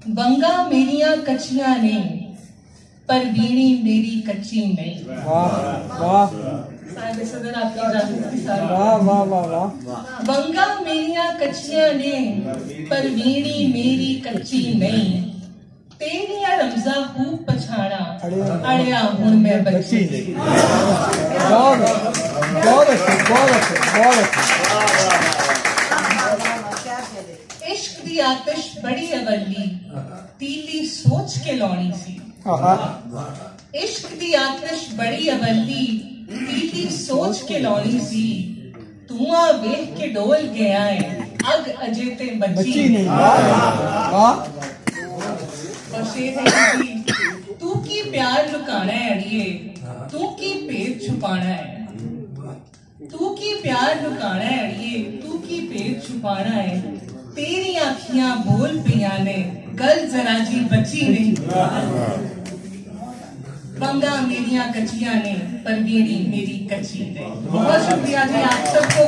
बंगा मेरिया कच्चियां ने पर वीणी मेरी कच्ची नहीं। वाह वाह साहिब सदर आपकी इजाजत के साथ। वाह वाह वाह वाह। बंगा मेरिया कच्चियां ने पर वीणी मेरी कच्ची नहीं। तेरिया रमजा खूब पछाड़ा अड़िया हुण मैं बच्ची नहीं। बहुत बहुत अच्छे बहुत अच्छे बहुत अच्छे। इश्क दी आतिश बड़ी अवली तीली सोच के लौनी सी। इश्क दी आतिश बड़ी अवली तीली सोच के लौनी सी। धुआं वेख के डोल गया है अग अजे ते बच्ची नहीं। वाह। और शेर है कि तू की प्यार लुकाना है अड़िए तू की पेट छुपाना है। तू की प्यार लुकाना है अड़िए तू की पेट छुपाना है। तेरी आँखियां बोल पिया ने गल जरा जी बची नहीं। बंगा मेरिया कच्चियां ने पर वीणी मेरी कच्ची नहीं। बहुत शुक्रिया जी आप सबको।